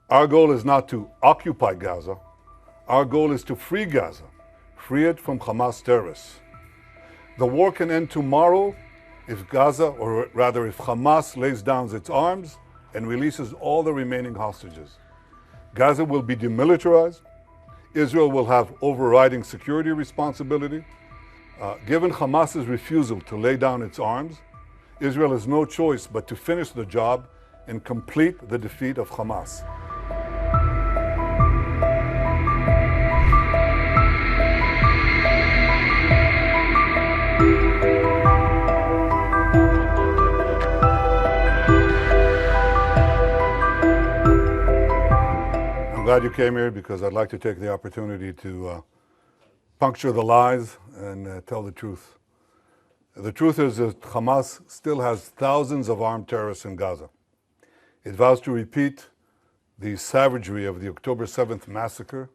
Our goal is not to occupy Gaza. Our goal is to free Gaza, free it from Hamas terrorists. The war can end tomorrow if Gaza, or rather if Hamas lays down its arms and releases all the remaining hostages. Gaza will be demilitarized. Israel will have overriding security responsibility. Given Hamas's refusal to lay down its arms, Israel has no choice but to finish the job and complete the defeat of Hamas. I'm glad you came here because I'd like to take the opportunity to puncture the lies and tell the truth. The truth is that Hamas still has thousands of armed terrorists in Gaza. It vows to repeat the savagery of the October 7th massacre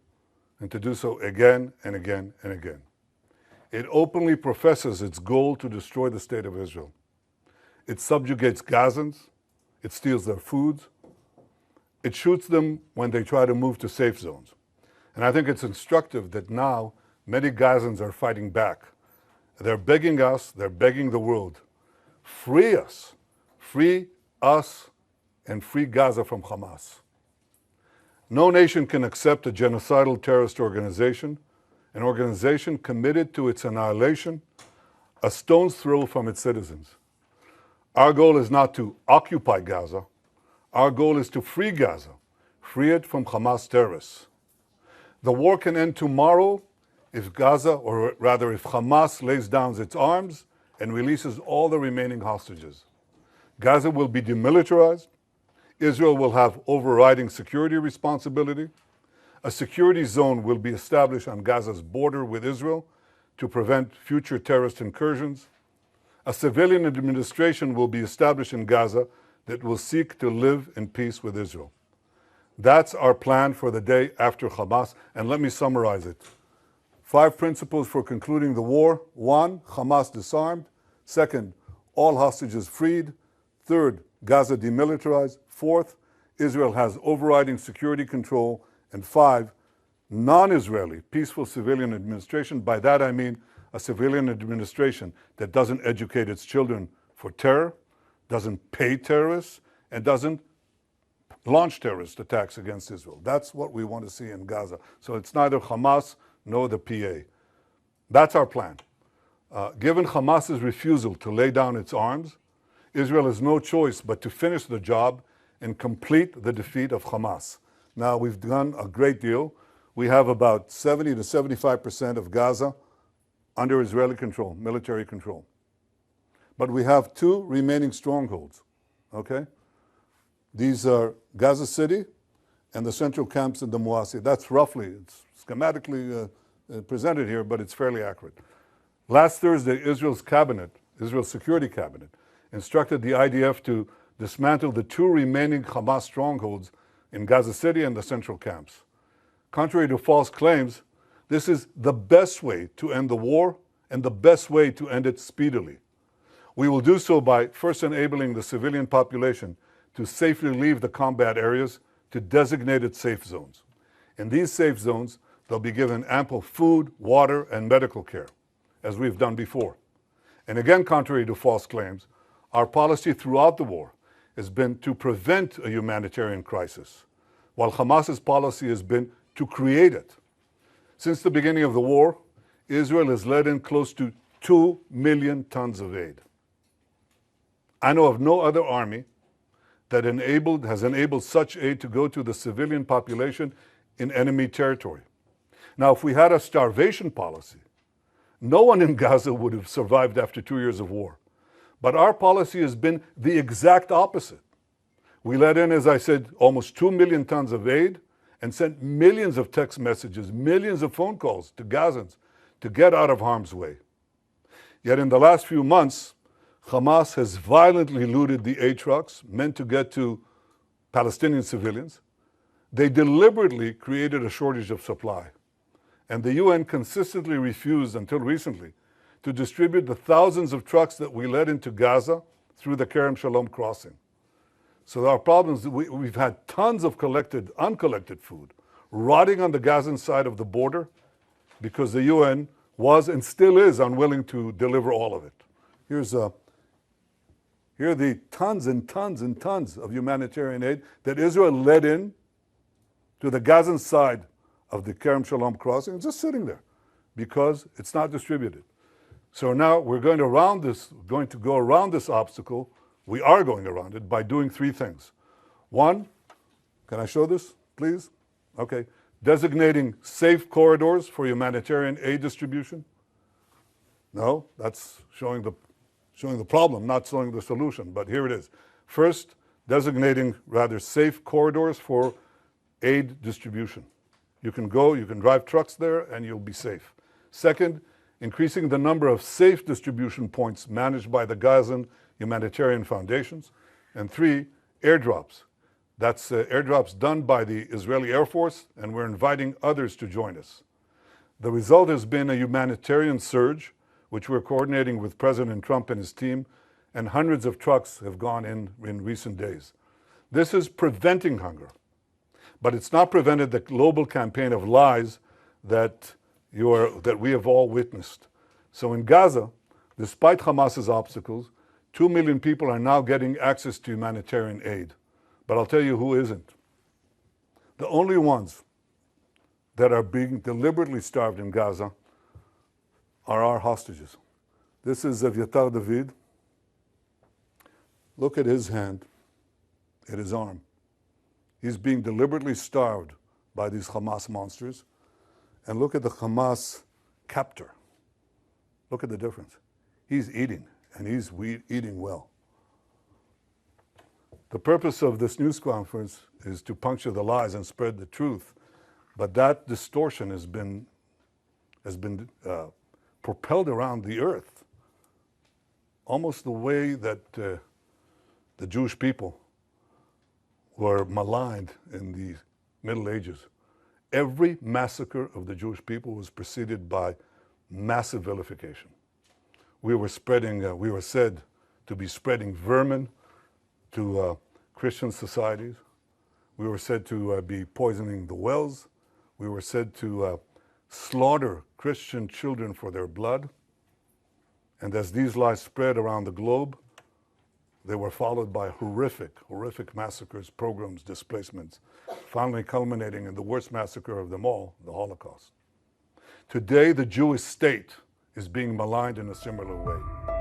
and to do so again and again and again. It openly professes its goal to destroy the state of Israel. It subjugates Gazans. It steals their food. It shoots them when they try to move to safe zones. And I think it's instructive that now many Gazans are fighting back. They're begging us, they're begging the world, free us, and free Gaza from Hamas. No nation can accept a genocidal terrorist organization, an organization committed to its annihilation, a stone's throw from its citizens. Our goal is not to occupy Gaza. Our goal is to free Gaza, free it from Hamas terrorists. The war can end tomorrow if Gaza, or rather if Hamas lays down its arms and releases all the remaining hostages. Gaza will be demilitarized. Israel will have overriding security responsibility. A security zone will be established on Gaza's border with Israel to prevent future terrorist incursions. A civilian administration will be established in Gaza that will seek to live in peace with Israel. That's our plan for the day after Hamas, and let me summarize it. 5 principles for concluding the war. 1, Hamas disarmed. 2nd, all hostages freed. 3rd, Gaza demilitarized. 4th, Israel has overriding security control. And 5, non-Israeli, peaceful civilian administration. By that I mean a civilian administration that doesn't educate its children for terror, doesn't pay terrorists, and doesn't launch terrorist attacks against Israel. That's what we want to see in Gaza. So it's neither Hamas nor the PA. That's our plan. Given Hamas's refusal to lay down its arms, Israel has no choice but to finish the job and complete the defeat of Hamas. Now, we've done a great deal. We have about 70 to 75% of Gaza under Israeli control, military control. But we have 2 remaining strongholds, okay? These are Gaza City and the central camps in the Muasi. That's roughly, it's schematically presented here, but it's fairly accurate. Last Thursday, Israel's Security Cabinet, instructed the IDF to dismantle the 2 remaining Hamas strongholds in Gaza City and the central camps. Contrary to false claims, this is the best way to end the war and the best way to end it speedily. We will do so by first enabling the civilian population to safely leave the combat areas to designated safe zones. In these safe zones, they'll be given ample food, water, and medical care, as we've done before. And again, contrary to false claims, our policy throughout the war has been to prevent a humanitarian crisis, while Hamas's policy has been to create it. Since the beginning of the war, Israel has let in close to 2 million tons of aid. I know of no other army that has enabled such aid to go to the civilian population in enemy territory. Now, if we had a starvation policy, no one in Gaza would have survived after 2 years of war. But our policy has been the exact opposite. We let in, as I said, almost 2 million tons of aid and sent millions of text messages, millions of phone calls to Gazans to get out of harm's way. Yet in the last few months, Hamas has violently looted the aid trucks meant to get to Palestinian civilians. They deliberately created a shortage of supply. And the UN consistently refused, until recently, to distribute the thousands of trucks that we led into Gaza through the Kerem Shalom crossing. So there are problems. We've had tons of uncollected food rotting on the Gazan side of the border because the UN was and still is unwilling to deliver all of it. Here are the tons and tons and tons of humanitarian aid that Israel let in to the Gazan side of the Kerem Shalom crossing, just sitting there because it's not distributed. So now we're going to go around this obstacle. We are going around it by doing three things. One, can I show this, please? Okay. Designating safe corridors for humanitarian aid distribution. No, that's showing the problem, not showing the solution, but here it is. First, designating rather safe corridors for aid distribution. You can drive trucks there and you'll be safe. Second, increasing the number of safe distribution points managed by the Gazan humanitarian foundations. And three, airdrops. That's airdrops done by the Israeli Air Force, and we're inviting others to join us. The result has been a humanitarian surge, which we're coordinating with President Trump and his team, and hundreds of trucks have gone in recent days. This is preventing hunger, but it's not prevented the global campaign of lies that we have all witnessed. So in Gaza, despite Hamas's obstacles, 2 million people are now getting access to humanitarian aid. But I'll tell you who isn't. The only ones that are being deliberately starved in Gaza are our hostages. This is Evyatar David. Look at his hand, at his arm. He's being deliberately starved by these Hamas monsters. And look at the Hamas captor. Look at the difference. He's eating, and he's eating well. The purpose of this news conference is to puncture the lies and spread the truth, but that distortion has been propelled around the earth, almost the way that the Jewish people were maligned in the Middle Ages. Every massacre of the Jewish people was preceded by massive vilification. We were said to be spreading vermin to Christian societies. We were said to be poisoning the wells. We were said to slaughter Christian children for their blood. And as these lies spread around the globe, they were followed by horrific massacres, pogroms, displacements, finally culminating in the worst massacre of them all, the Holocaust. Today, the Jewish state is being maligned in a similar way.